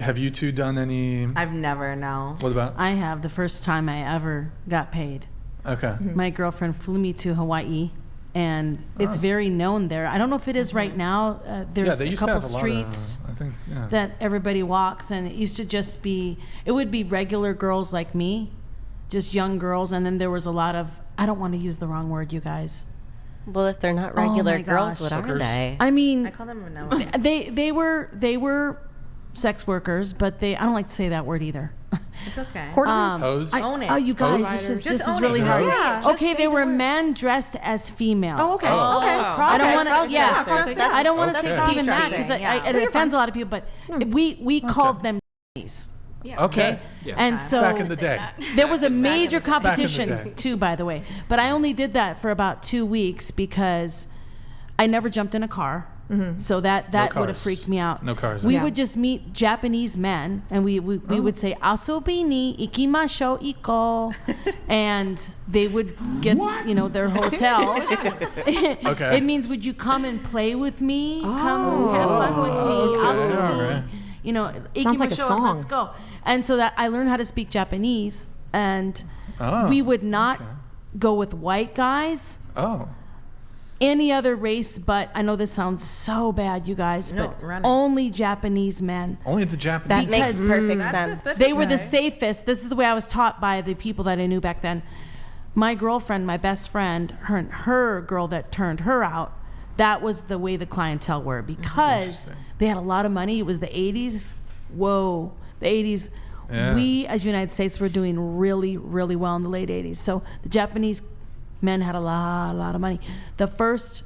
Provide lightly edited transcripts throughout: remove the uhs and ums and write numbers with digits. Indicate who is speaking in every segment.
Speaker 1: have you two done any?
Speaker 2: I've never, no.
Speaker 1: What about?
Speaker 3: I have the first time I ever got paid.
Speaker 1: Okay.
Speaker 3: My girlfriend flew me to Hawaii, and it's very known there. I don't know if it is right now. There's
Speaker 1: they
Speaker 3: a
Speaker 1: used to
Speaker 3: couple
Speaker 1: have a lot
Speaker 3: streets
Speaker 1: of, I think, yeah.
Speaker 3: that everybody walks, and it used to just be, it would be regular girls like me, just young girls, and then there was a lot of, I don't want to use the wrong word, you guys.
Speaker 4: Well, if they're not
Speaker 3: Oh
Speaker 4: regular
Speaker 3: my
Speaker 4: girls,
Speaker 3: gosh.
Speaker 4: what are
Speaker 1: Hookers.
Speaker 4: they?
Speaker 3: I mean,
Speaker 2: I call them vanilla.
Speaker 3: they were sex workers, but I don't like to say that word either.
Speaker 2: It's okay.
Speaker 1: Hoes?
Speaker 2: Own it.
Speaker 3: Oh, you guys,
Speaker 1: Hoes?
Speaker 3: this
Speaker 2: Just
Speaker 3: is
Speaker 2: own
Speaker 3: really
Speaker 2: it.
Speaker 3: hard.
Speaker 2: Yeah. Just
Speaker 3: Okay,
Speaker 2: say
Speaker 3: they
Speaker 2: the
Speaker 3: were
Speaker 2: word.
Speaker 3: men dressed as females.
Speaker 5: Oh, okay.
Speaker 3: I don't want to. Yeah, I don't want to
Speaker 1: Okay.
Speaker 3: say even that because
Speaker 2: Yeah.
Speaker 3: it offends a lot of people. But we called them Chinese.
Speaker 1: Okay.
Speaker 3: And so
Speaker 1: Back in the day.
Speaker 3: there was a major
Speaker 1: day.
Speaker 3: competition too, by the way. But I only did that for about 2 weeks because I never jumped in a car. So that would have
Speaker 1: cars.
Speaker 3: freaked me out.
Speaker 1: No cars.
Speaker 3: We
Speaker 1: Yeah.
Speaker 3: would just meet Japanese men, and we would say "asobi ni ikimashou iko," and they would get their hotel.
Speaker 1: Okay.
Speaker 3: It means, would you come and play with me? Come have fun with me.
Speaker 1: Okay.
Speaker 3: Asobi.
Speaker 1: All right.
Speaker 5: Sounds like a
Speaker 3: ikimashou,
Speaker 5: song.
Speaker 3: Let's go. And so that I learned how to speak Japanese, and
Speaker 1: Oh,
Speaker 3: we would not
Speaker 1: okay.
Speaker 3: go with white guys.
Speaker 1: Oh.
Speaker 3: Any other race, but I know this sounds so bad, you guys,
Speaker 2: No,
Speaker 3: but
Speaker 2: run it.
Speaker 3: only Japanese men.
Speaker 1: Only the Japanese.
Speaker 4: That makes
Speaker 3: Because-
Speaker 4: perfect
Speaker 2: That's
Speaker 4: sense.
Speaker 2: that's
Speaker 3: They were the
Speaker 2: okay.
Speaker 3: safest. This is the way I was taught by the people that I knew back then. My girlfriend, my best friend, her girl that turned her out, that was the way the clientele were because they had a lot of money. It was the 80s. Whoa, the 80s.
Speaker 1: Yeah.
Speaker 3: We, as United States, were doing really, really well in the late 80s. So the Japanese men had a lot of money. The first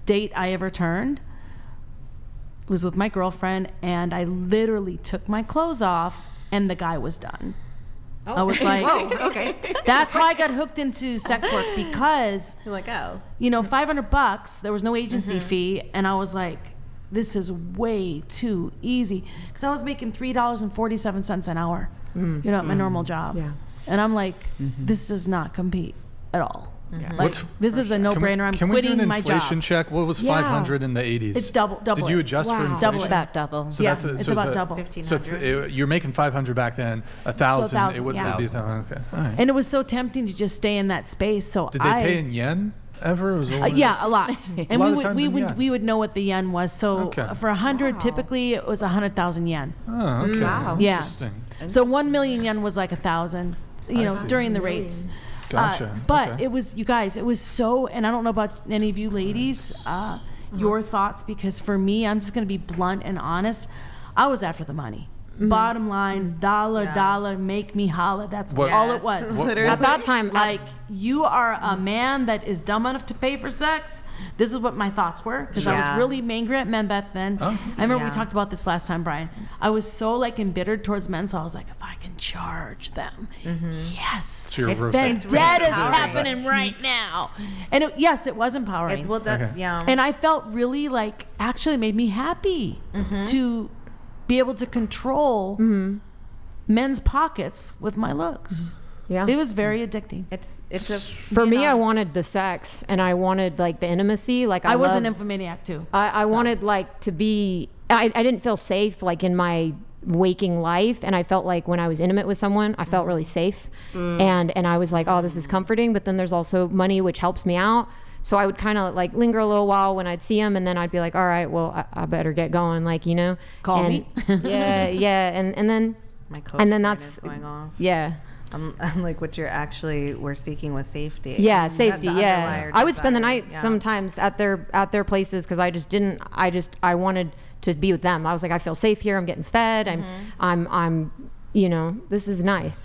Speaker 3: date I ever turned was with my girlfriend, and I literally took my clothes off, and the guy was done. I was like,
Speaker 5: Whoa, okay.
Speaker 3: that's how I got hooked into sex work because,
Speaker 2: You're like, oh.
Speaker 3: $500, there was no agency fee, and I was like, this is way too easy because I was making $3.47 an hour, at my normal job.
Speaker 5: Yeah.
Speaker 3: And I'm like, this does not compete at all. Like,
Speaker 1: What's-
Speaker 3: this is a no-brainer. I'm
Speaker 1: Can we do
Speaker 3: quitting
Speaker 1: an
Speaker 3: my
Speaker 1: inflation
Speaker 3: job.
Speaker 1: check? What was 500 in the 80s?
Speaker 3: It's double
Speaker 1: Did
Speaker 3: it.
Speaker 1: you adjust for
Speaker 5: Wow.
Speaker 1: inflation?
Speaker 3: Double it.
Speaker 4: About double.
Speaker 1: So
Speaker 3: Yeah,
Speaker 1: that's
Speaker 3: it's about double.
Speaker 1: So you're making 500 back then, 1,000.
Speaker 3: 1,000,
Speaker 1: It wouldn't
Speaker 3: yeah.
Speaker 1: be 1,000. Okay. All right.
Speaker 3: And it was so tempting to just stay in that space. So
Speaker 1: Did they pay in yen ever? It was always-
Speaker 3: yeah, a lot. And
Speaker 1: lot
Speaker 3: we
Speaker 1: of
Speaker 3: would
Speaker 1: times
Speaker 3: we
Speaker 1: in
Speaker 3: would
Speaker 1: yen.
Speaker 3: we would know what the yen was. So
Speaker 1: Okay.
Speaker 3: for 100, typically it was 100,000 yen.
Speaker 1: Oh, okay.
Speaker 5: Wow.
Speaker 3: Yeah.
Speaker 1: Interesting.
Speaker 3: So 1 million yen was like 1,000.
Speaker 1: see.
Speaker 3: During the rates.
Speaker 1: Gotcha.
Speaker 3: But
Speaker 1: Okay.
Speaker 3: it was, you guys, it was so, and I don't know about any of you ladies, your thoughts, because for me, I'm just going to be blunt and honest. I was after the money. Bottom line, dollar, make me holla. That's
Speaker 1: What-
Speaker 3: all it was.
Speaker 2: Literally.
Speaker 5: At that time,
Speaker 3: Like, you are a man that is dumb enough to pay for sex. This is what my thoughts were, because I
Speaker 2: Yeah.
Speaker 3: was really angry at men back then.
Speaker 1: Oh.
Speaker 3: I remember we
Speaker 2: Yeah.
Speaker 3: talked about this last time, Brian. I was so embittered towards men, so I was like, if I can charge them, yes.
Speaker 1: So you're
Speaker 3: Then
Speaker 2: It's
Speaker 3: that
Speaker 2: really
Speaker 3: is
Speaker 2: empowering.
Speaker 3: happening right now. And yes, it was empowering.
Speaker 2: Well, that's,
Speaker 1: Okay.
Speaker 2: yeah.
Speaker 3: And I felt really actually made me happy to be able to control men's pockets with my looks.
Speaker 5: yeah.
Speaker 3: It was very addicting.
Speaker 2: It's a
Speaker 5: For me, I wanted the sex and I wanted the intimacy.
Speaker 3: I was an
Speaker 5: loved-
Speaker 3: nymphomaniac too.
Speaker 5: I wanted to be, I didn't feel safe in my waking life. And I felt like when I was intimate with someone, I felt really safe. And I was like, oh, this is comforting. But then there's also money, which helps me out. So I would kind of linger a little while when I'd see him, and then I'd be like, all right, well, I better get going,
Speaker 3: Call
Speaker 5: and,
Speaker 3: me.
Speaker 5: yeah. And then,
Speaker 2: my coach
Speaker 5: and then
Speaker 2: brain
Speaker 5: that's,
Speaker 2: is going off.
Speaker 5: yeah.
Speaker 2: I'm like, what you're actually we're seeking was safety.
Speaker 5: Yeah,
Speaker 2: And that's
Speaker 5: safety.
Speaker 2: the
Speaker 5: Yeah,
Speaker 2: underlier
Speaker 5: I would spend the
Speaker 2: desire.
Speaker 5: night
Speaker 2: Yeah.
Speaker 5: sometimes at their places because I wanted to be with them. I was like, I feel safe here. I'm getting fed. I'm this is nice.